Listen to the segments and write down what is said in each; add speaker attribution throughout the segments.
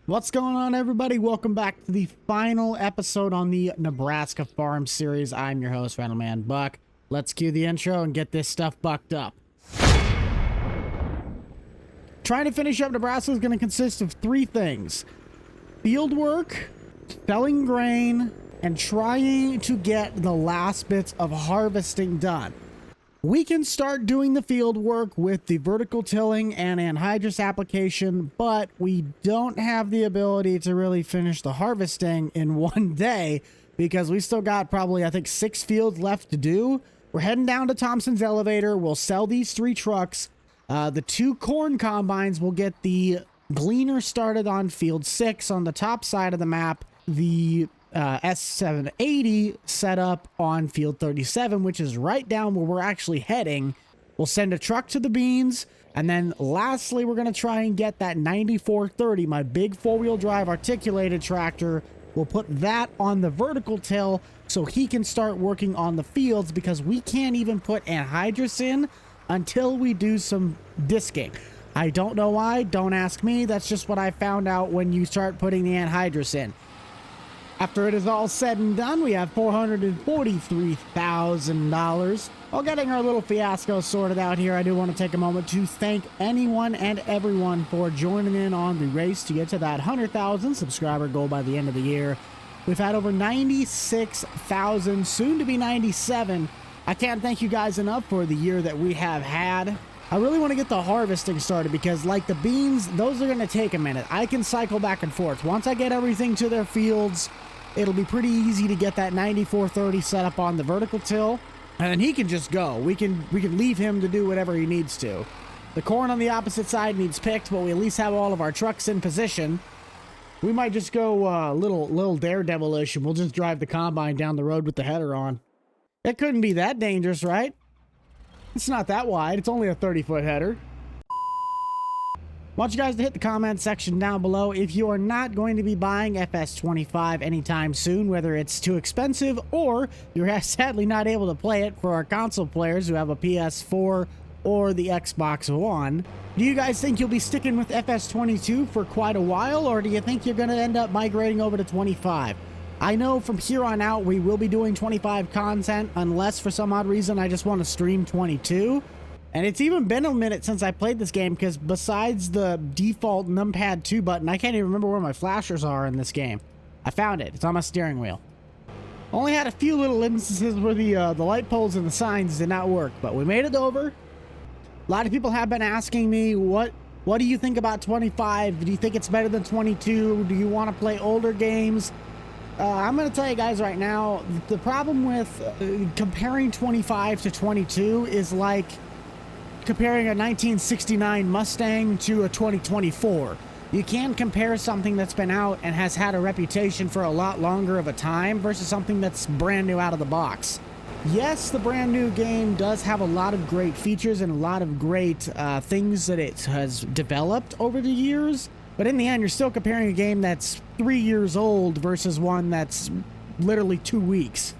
Speaker 1: What's going on, everybody? Welcome back to the final episode on the Nebraska Farm Series. I'm your host, Randleman Buck. Let's cue the intro and get this stuff bucked up. Trying to finish up Nebraska is going to consist of three things: field work, selling grain, and trying to get the last bits of harvesting done. We can start doing the field work with the vertical tilling and anhydrous application, but we don't have the ability to really finish the harvesting in one day because we still got probably, I think, 6 fields left to do. We're heading down to Thompson's Elevator. We'll sell these 3 trucks. The 2 corn combines will get the gleaner started on field 6 on the top side of the map. The S780 set up on field 37, which is right down where we're actually heading. We'll send a truck to the beans, and then lastly we're going to try and get that 9430, my big 4-wheel drive articulated tractor. We'll put that on the vertical till so he can start working on the fields, because we can't even put anhydrous in until we do some disking. I don't know why, don't ask me, that's just what I found out when you start putting the anhydrous in. After it is all said and done, we have $443,000. While getting our little fiasco sorted out here, I do want to take a moment to thank anyone and everyone for joining in on the race to get to that 100,000 subscriber goal by the end of the year. We've had over 96,000, soon to be 97. I can't thank you guys enough for the year that we have had. I really want to get the harvesting started because, like the beans, those are going to take a minute. I can cycle back and forth. Once I get everything to their fields, it'll be pretty easy to get that 9430 set up on the vertical till, and then he can just go. We can leave him to do whatever he needs to. The corn on the opposite side needs picked, but we at least have all of our trucks in position. We might just go little daredevil-ish, and we'll just drive the combine down the road with the header on. It couldn't be that dangerous, right? It's not that wide. It's only a 30-foot header. I want you guys to hit the comment section down below if you are not going to be buying FS25 anytime soon, whether it's too expensive or you're sadly not able to play it for our console players who have a PS4 or the Xbox One. Do you guys think you'll be sticking with FS22 for quite a while, or do you think you're going to end up migrating over to 25? I know from here on out we will be doing 25 content, unless for some odd reason I just want to stream 22. And it's even been a minute since I played this game, because besides the default numpad 2 button, I can't even remember where my flashers are in this game. I found it. It's on my steering wheel. Only had a few little instances where the light poles and the signs did not work, but we made it over. A lot of people have been asking me, what do you think about 25? Do you think it's better than 22? Do you want to play older games? I'm going to tell you guys right now, the problem with comparing 25 to 22 is like comparing a 1969 Mustang to a 2024. You can't compare something that's been out and has had a reputation for a lot longer of a time versus something that's brand new out of the box. Yes, the brand new game does have a lot of great features and a lot of great things that it has developed over the years, but in the end, you're still comparing a game that's 3 years old versus one that's literally 2 weeks.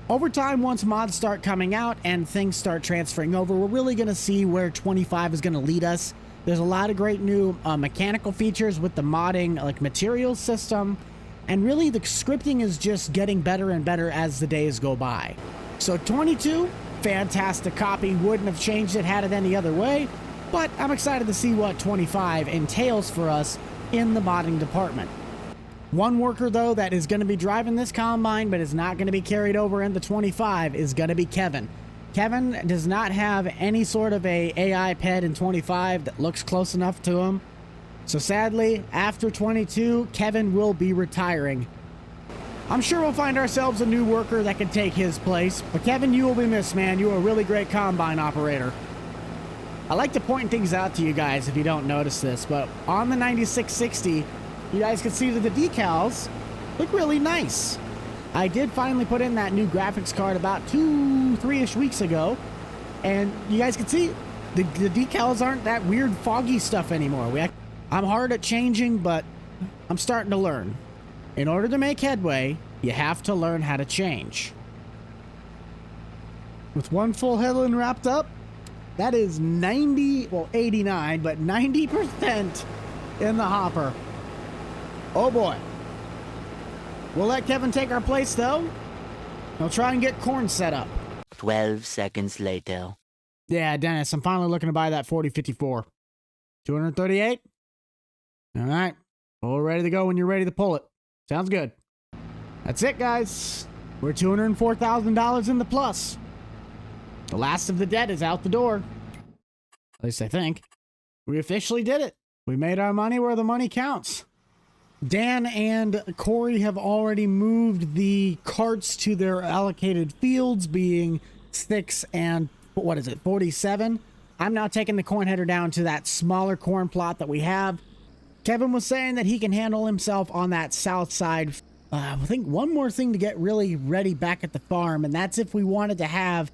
Speaker 1: Over time, once mods start coming out and things start transferring over, we're really going to see where 25 is going to lead us. There's a lot of great new mechanical features with the modding, like materials system, and really the scripting is just getting better and better as the days go by. So 22, fantastic copy, wouldn't have changed it had it any other way, but I'm excited to see what 25 entails for us in the modding department. One worker, though, that is going to be driving this combine but is not going to be carried over into 25 is going to be Kevin. Kevin does not have any sort of a AI pet in 25 that looks close enough to him. So sadly, after 22, Kevin will be retiring. I'm sure we'll find ourselves a new worker that can take his place. But Kevin, you will be missed, man. You are a really great combine operator. I like to point things out to you guys if you don't notice this, but on the 9660, you guys can see that the decals look really nice. I did finally put in that new graphics card about 2-3-ish weeks ago, and you guys can see the decals aren't that weird foggy stuff anymore. I'm hard at changing, but I'm starting to learn. In order to make headway, you have to learn how to change. With one full headland wrapped up, that is 90, well 89, but 90% in the hopper. Oh boy. We'll let Kevin take our place though. He'll try and get corn set up.
Speaker 2: 12 seconds later.
Speaker 1: Yeah, Dennis, I'm finally looking to buy that 4054. 238? All right. All ready to go when you're ready to pull it. Sounds good. That's it, guys. We're $204,000 in the plus. The last of the debt is out the door. At least I think. We officially did it. We made our money where the money counts. Dan and Corey have already moved the carts to their allocated fields, being 6 and, 47. I'm now taking the corn header down to that smaller corn plot that we have. Kevin was saying that he can handle himself on that south side. I think one more thing to get really ready back at the farm, and that's if we wanted to have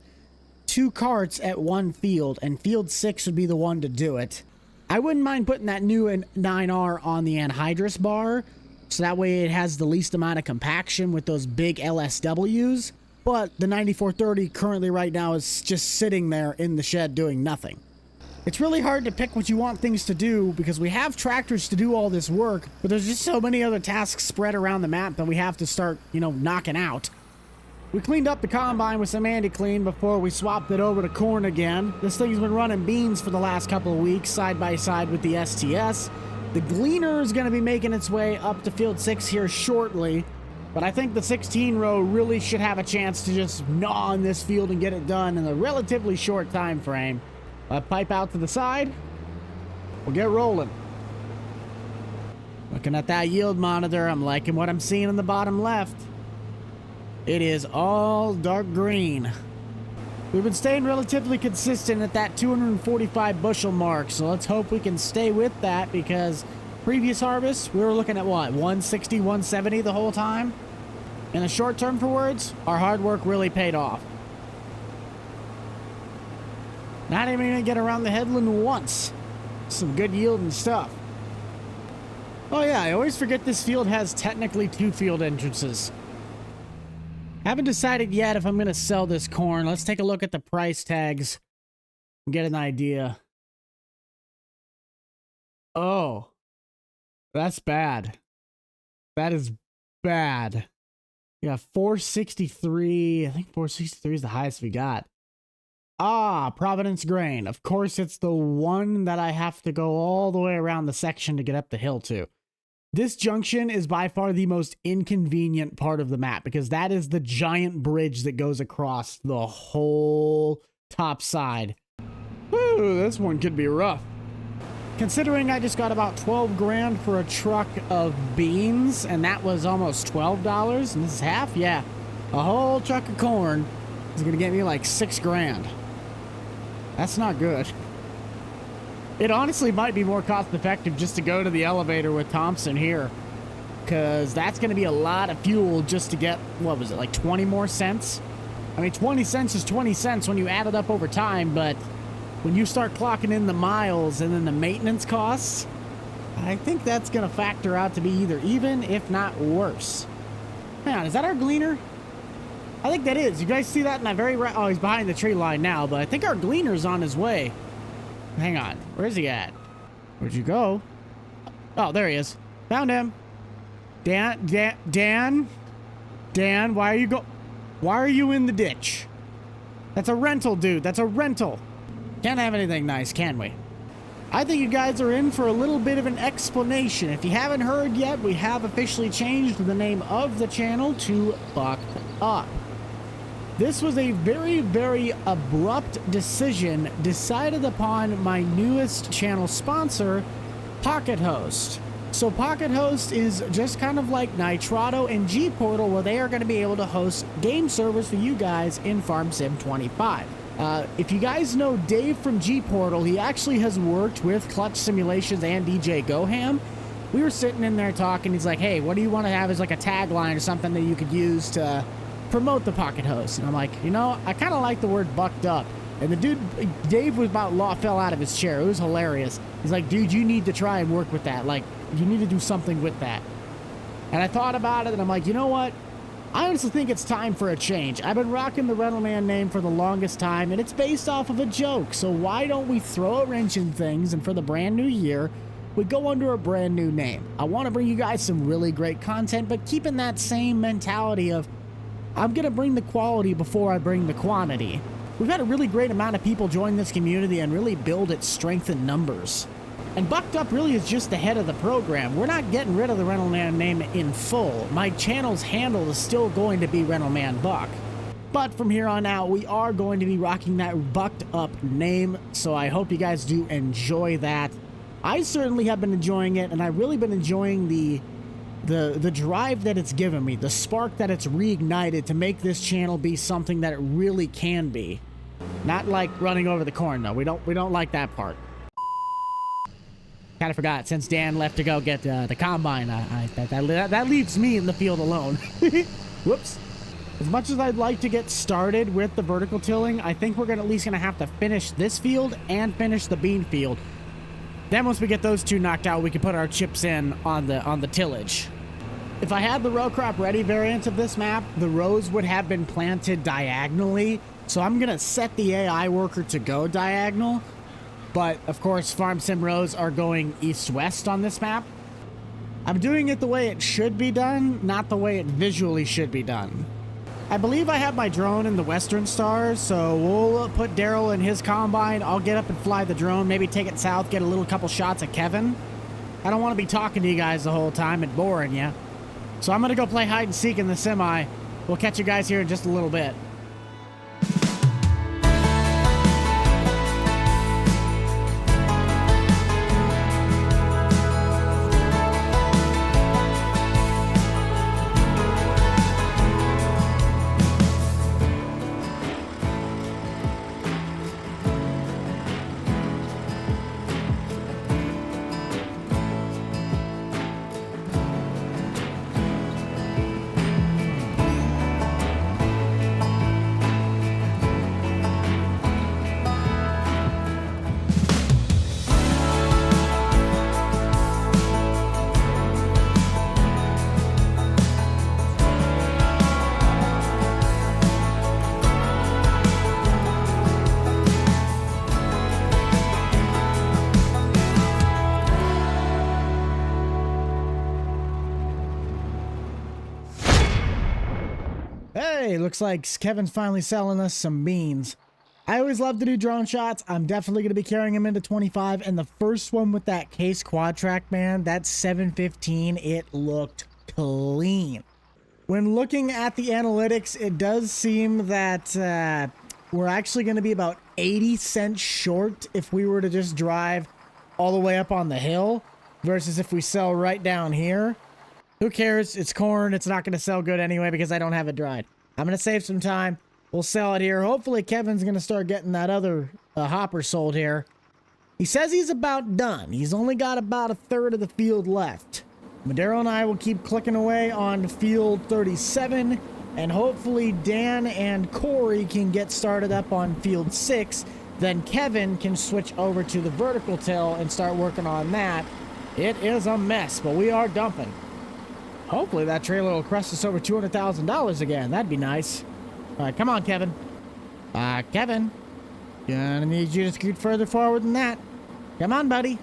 Speaker 1: 2 carts at one field, and field 6 would be the one to do it. I wouldn't mind putting that new 9R on the anhydrous bar, so that way it has the least amount of compaction with those big LSWs, but the 9430 currently right now is just sitting there in the shed doing nothing. It's really hard to pick what you want things to do because we have tractors to do all this work, but there's just so many other tasks spread around the map that we have to start, knocking out. We cleaned up the combine with some anti-clean before we swapped it over to corn again. This thing's been running beans for the last couple of weeks, side by side with the STS. The gleaner is going to be making its way up to field 6 here shortly, but I think the 16 row really should have a chance to just gnaw on this field and get it done in a relatively short time frame. Pipe out to the side. We'll get rolling. Looking at that yield monitor, I'm liking what I'm seeing in the bottom left. It is all dark green. We've been staying relatively consistent at that 245 bushel mark, so let's hope we can stay with that, because previous harvests, we were looking at what, 160, 170 the whole time? In the short term for words, our hard work really paid off. Not even gonna get around the headland once. Some good yielding stuff. Oh yeah, I always forget this field has technically 2 field entrances. Haven't decided yet if I'm gonna sell this corn. Let's take a look at the price tags and get an idea. Oh, that's bad. That is bad. Yeah, 463. I think 463 is the highest we got. Ah, Providence Grain. Of course, it's the one that I have to go all the way around the section to get up the hill to. This junction is by far the most inconvenient part of the map, because that is the giant bridge that goes across the whole top side. Whew, this one could be rough. Considering I just got about 12 grand for a truck of beans, and that was almost $12, and this is half, yeah. A whole truck of corn is gonna get me like 6 grand. That's not good. It honestly might be more cost effective just to go to the elevator with Thompson here, because that's going to be a lot of fuel just to get, what was it, like 20 more cents? I mean, 20 cents is 20 cents when you add it up over time, but when you start clocking in the miles and then the maintenance costs, I think that's going to factor out to be either even, if not worse. Hang on, is that our gleaner? I think that is. You guys see that in that very right? Oh, he's behind the tree line now, but I think our gleaner's on his way. Hang on. Where's he at? Where'd you go? Oh, there he is. Found him. Dan, why are you in the ditch? That's a rental, dude. That's a rental. Can't have anything nice, can we? I think you guys are in for a little bit of an explanation. If you haven't heard yet, we have officially changed the name of the channel to BUCH'D Up. This was a very, very abrupt decision decided upon my newest channel sponsor, Pocket Host. So Pocket Host is just kind of like Nitrado and G-Portal, where they are going to be able to host game servers for you guys in Farm Sim 25. If you guys know Dave from G-Portal, he actually has worked with Clutch Simulations and DJ Goham. We were sitting in there talking. He's like, hey, what do you want to have as like a tagline or something that you could use to promote the Pocket Host? And I'm like, I kind of like the word BUCH'D Up. And the dude, Dave, was fell out of his chair. It was hilarious. He's like, dude, you need to try and work with that. Like, you need to do something with that. And I thought about it, and I'm like, you know what? I honestly think it's time for a change. I've been rocking the Rental Man name for the longest time, and it's based off of a joke. So why don't we throw a wrench in things, and for the brand new year, we go under a brand new name. I want to bring you guys some really great content, but keeping that same mentality of, I'm going to bring the quality before I bring the quantity. We've had a really great amount of people join this community and really build its strength in numbers. And Bucked Up really is just the head of the program. We're not getting rid of the Rental Man name in full. My channel's handle is still going to be Rental Man Buck. But from here on out, we are going to be rocking that Bucked Up name, so I hope you guys do enjoy that. I certainly have been enjoying it, and I've really been enjoying the drive that it's given me, the spark that it's reignited to make this channel be something that it really can be. Not like running over the corn, though. We don't like that part. Kind of forgot, since Dan left to go get the combine, that leaves me in the field alone. Whoops. As much as I'd like to get started with the vertical tilling, I think we're at least going to have to finish this field and finish the bean field. Then once we get those two knocked out, we can put our chips in on the tillage. If I had the row crop ready variant of this map, the rows would have been planted diagonally. So I'm going to set the AI worker to go diagonal. But, of course, farm sim rows are going east-west on this map. I'm doing it the way it should be done, not the way it visually should be done. I believe I have my drone in the western stars, so we'll put Daryl in his combine. I'll get up and fly the drone, maybe take it south, get a couple shots at Kevin. I don't want to be talking to you guys the whole time and boring you. So I'm going to go play hide and seek in the semi. We'll catch you guys here in just a little bit. Hey, looks like Kevin's finally selling us some beans. I always love to do drone shots. I'm definitely going to be carrying them into 25. And the first one with that case quad track, man, that 715, it looked clean. When looking at the analytics, it does seem that we're actually going to be about 80 cents short if we were to just drive all the way up on the hill versus if we sell right down here. Who cares? It's corn. It's not going to sell good anyway because I don't have it dried. I'm going to save some time. We'll sell it here. Hopefully Kevin's going to start getting that other hopper sold here. He says he's about done. He's only got about a third of the field left. Madero and I will keep clicking away on field 37, and hopefully Dan and Corey can get started up on field 6. Then Kevin can switch over to the vertical till and start working on that. It is a mess, but we are dumping. Hopefully that trailer will crest us over $200,000 again. That'd be nice. All right, come on, Kevin. Kevin. Gonna need you to scoot further forward than that. Come on, buddy.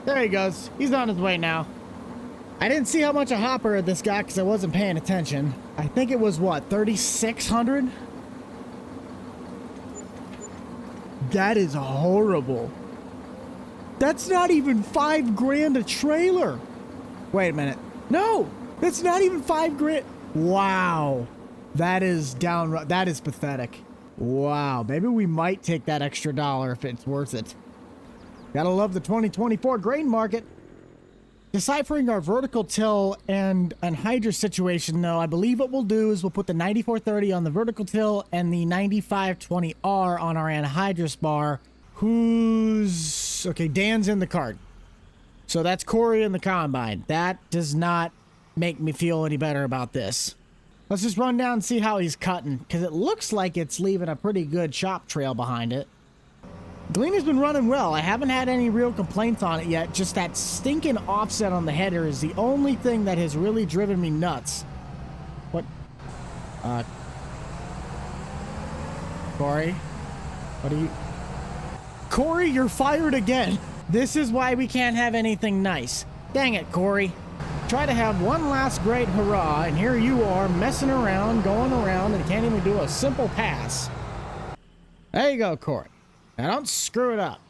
Speaker 1: There he goes. He's on his way now. I didn't see how much a hopper this got because I wasn't paying attention. I think it was, what, 3,600? That is horrible. That's not even $5,000 a trailer. Wait a minute. No, that's not even $5,000. Wow. That is downright. That is pathetic. Wow. Maybe we might take that extra dollar if it's worth it. Gotta love the 2024 grain market. Deciphering our vertical till and anhydrous situation, though, I believe what we'll do is we'll put the 9430 on the vertical till and the 9520R on our anhydrous bar. Who's... Okay, Dan's in the cart. So that's Corey in the combine. That does not make me feel any better about this. Let's just run down and see how he's cutting, because it looks like it's leaving a pretty good chop trail behind it. Gleaner's been running well. I haven't had any real complaints on it yet. Just that stinking offset on the header is the only thing that has really driven me nuts. What? Corey? What are you... Corey, you're fired again. This is why we can't have anything nice. Dang it, Corey. Try to have one last great hurrah, and here you are messing around, going around, and can't even do a simple pass. There you go, Corey. Now don't screw it up.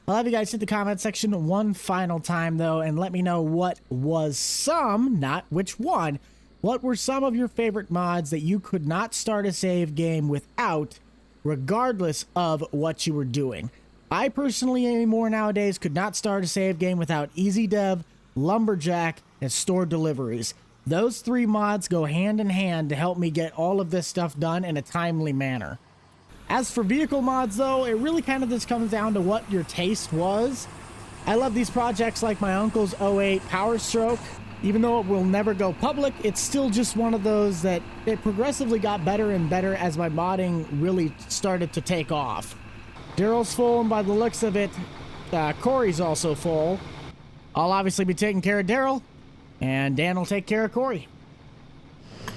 Speaker 1: I'll have you guys hit the comment section one final time, though, and let me know what was some, not which one, what were some of your favorite mods that you could not start a save game without, regardless of what you were doing. I personally anymore nowadays could not start a save game without Easy Dev, Lumberjack, and Store Deliveries. Those 3 mods go hand in hand to help me get all of this stuff done in a timely manner. As for vehicle mods, though, it really kind of just comes down to what your taste was. I love these projects like my uncle's '08 Power Stroke. Even though it will never go public, it's still just one of those that it progressively got better and better as my modding really started to take off. Daryl's full, and by the looks of it, Corey's also full. I'll obviously be taking care of Daryl, and Dan will take care of Corey.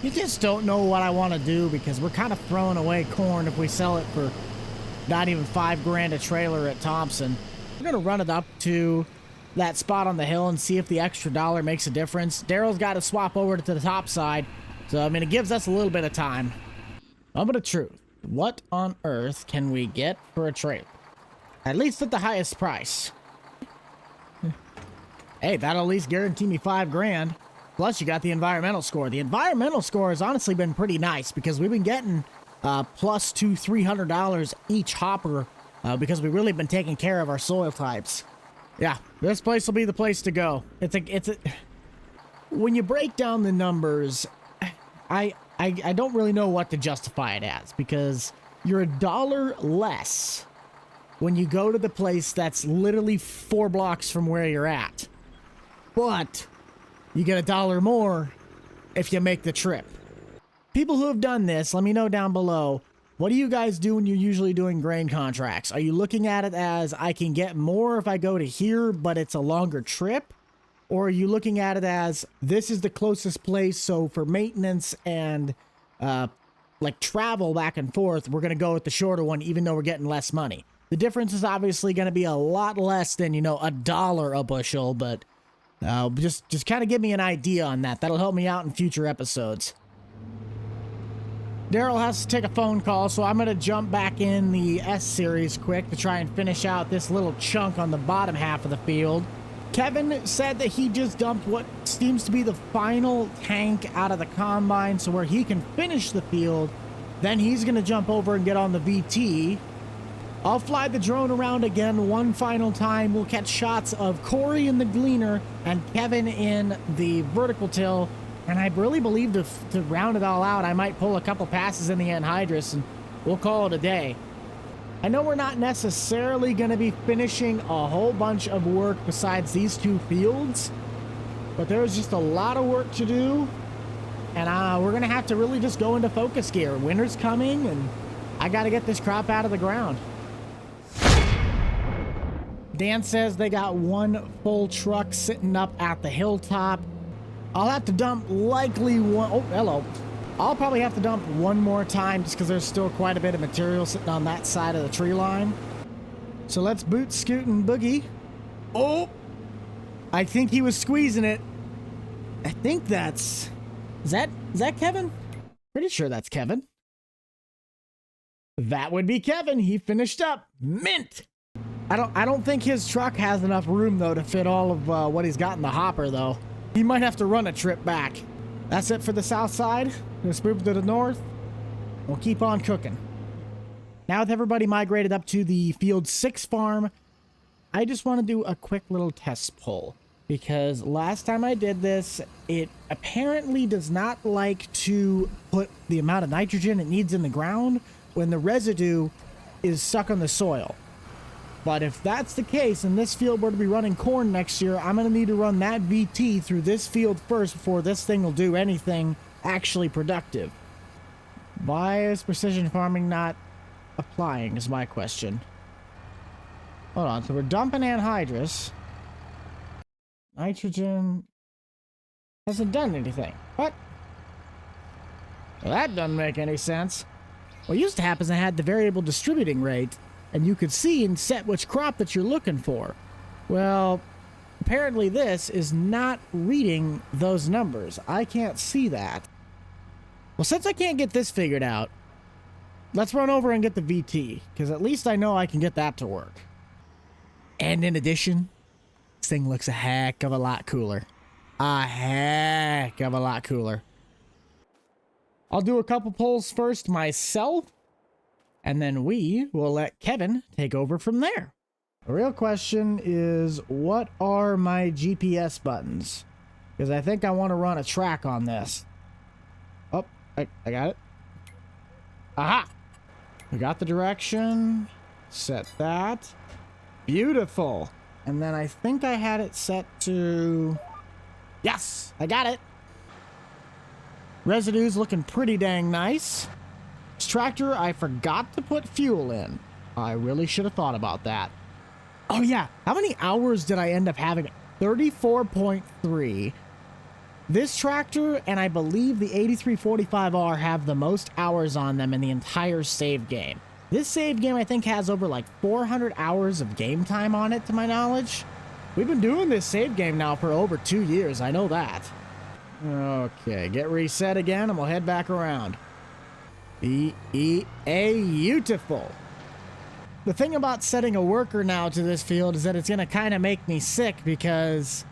Speaker 1: You just don't know what I want to do because we're kind of throwing away corn if we sell it for not even $5 a trailer at Thompson. We're going to run it up to that spot on the hill and see if the extra $1 makes a difference. Daryl's got to swap over to the top side, so I mean, it gives us a little bit of time. Moment of truth. What on earth can we get for a trailer? At least at the highest price. Hey, that'll at least guarantee me $5 Plus, you got the environmental score. The environmental score has honestly been pretty nice because we've been getting plus $200 to $300 each hopper because we've really been taking care of our soil types. Yeah, this place will be the place to go. When you break down the numbers, I don't really know what to justify it as because you're $1 less when you go to the place that's literally 4 blocks from where you're at. But you get $1 more if you make the trip. People who have done this, let me know down below. What do you guys do when you're usually doing grain contracts? Are you looking at it as I can get more if I go to here, but it's a longer trip? Or are you looking at it as this is the closest place, so for maintenance and like travel back and forth, we're going to go with the shorter one even though we're getting less money? The difference is obviously going to be a lot less than, you know, $1 a bushel, but just kind of give me an idea on that. That'll help me out in future episodes. Daryl has to take a phone call, so I'm going to jump back in the S-Series quick to try and finish out this little chunk on the bottom half of the field. Kevin said that he just dumped what seems to be the final tank out of the combine, so where he can finish the field, then he's going to jump over and get on the VT. I'll fly the drone around again one final time. We'll catch shots of Corey in the gleaner and Kevin in the vertical till. And I really believe to round it all out, I might pull a couple passes in the anhydrous and we'll call it a day. I know we're not necessarily going to be finishing a whole bunch of work besides these 2 fields, but there's just a lot of work to do. And we're going to have to really just go into focus gear. Winter's coming and I got to get this crop out of the ground. Dan says they got 1 full truck sitting up at the hilltop. I'll have to dump likely one. Oh, hello. I'll probably have to dump one more time just because there's still quite a bit of material sitting on that side of the tree line. So let's boot, scoot, and boogie. Oh, I think he was squeezing it. I think that's... Is that Kevin? Pretty sure that's Kevin. That would be Kevin. He finished up. Mint! I don't think his truck has enough room, though, to fit all of what he's got in the hopper, though. He might have to run a trip back. That's it for the south side. Let's move to the north. We'll keep on cooking. Now with everybody migrated up to the Field 6 farm, I just want to do a quick little test pull. Because last time I did this, it apparently does not like to put the amount of nitrogen it needs in the ground when the residue is stuck on the soil. But if that's the case, and this field were to be running corn next year, I'm going to need to run that VT through this field first before this thing will do anything actually productive. Why is precision farming not applying is my question. Hold on, so we're dumping anhydrous. Nitrogen hasn't done anything. What? Well, that doesn't make any sense. What used to happen is I had the variable distributing rate, and you could see and set which crop that you're looking for. Well, apparently this is not reading those numbers. I can't see that. Well, since I can't get this figured out, let's run over and get the VT, because at least I know I can get that to work. And in addition, this thing looks a heck of a lot cooler. A heck of a lot cooler. I'll do a couple pulls first myself, and then we will let Kevin take over from there. The real question is, what are my GPS buttons? Because I think I want to run a track on this. Oh, I got it. Aha! We got the direction. Set that. Beautiful. And then I think I had it set to... Yes! I got it! Residue's looking pretty dang nice. This tractor, I forgot to put fuel in. I really should have thought about that. Oh yeah, how many hours did I end up having? 34.3. This tractor and I believe the 8345R have the most hours on them in the entire save game. This save game I think has over like 400 hours of game time on it to my knowledge. We've been doing this save game now for over 2 years, I know that. Okay, get reset again and we'll head back around. Beautiful. The thing about setting a worker now to this field is that it's going to kind of make me sick, because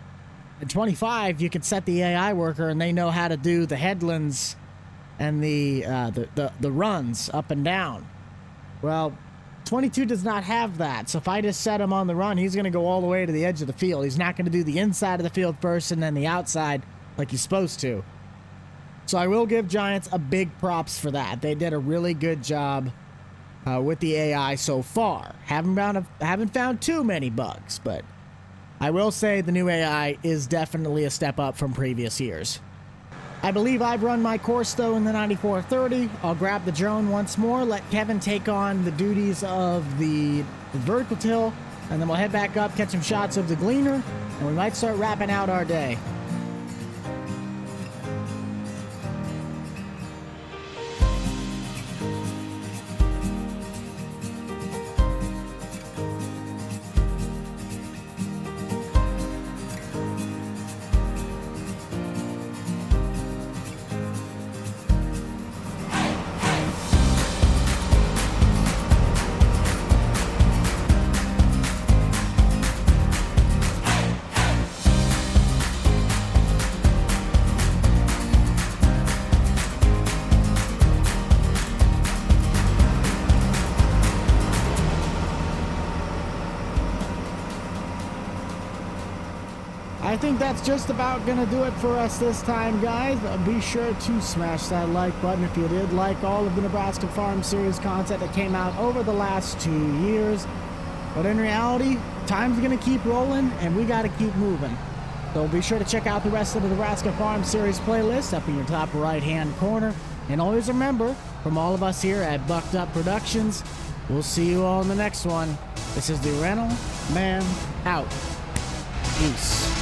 Speaker 1: at 25 you can set the AI worker and they know how to do the headlands and the runs up and down. Well, 22 does not have that, so if I just set him on the run, he's going to go all the way to the edge of the field. He's not going to do the inside of the field first and then the outside like he's supposed to. So I will give Giants a big props for that. They did a really good job with the AI so far. Haven't found too many bugs, but I will say the new AI is definitely a step up from previous years. I believe I've run my course though in the 9430. I'll grab the drone once more, let Kevin take on the duties of the vertical till, and then we'll head back up, catch some shots of the gleaner, and we might start wrapping out our day. I think that's just about gonna do it for us this time, guys. Be sure to smash that like button if you did like all of the Nebraska Farm Series content that came out over the last 2 years. But in reality, time's gonna keep rolling and we gotta keep moving. So be sure to check out the rest of the Nebraska Farm Series playlist up in your top right hand corner. And always remember, from all of us here at BUCH'D Productions, we'll see you all in the next one. This is the Rental Man out. Peace.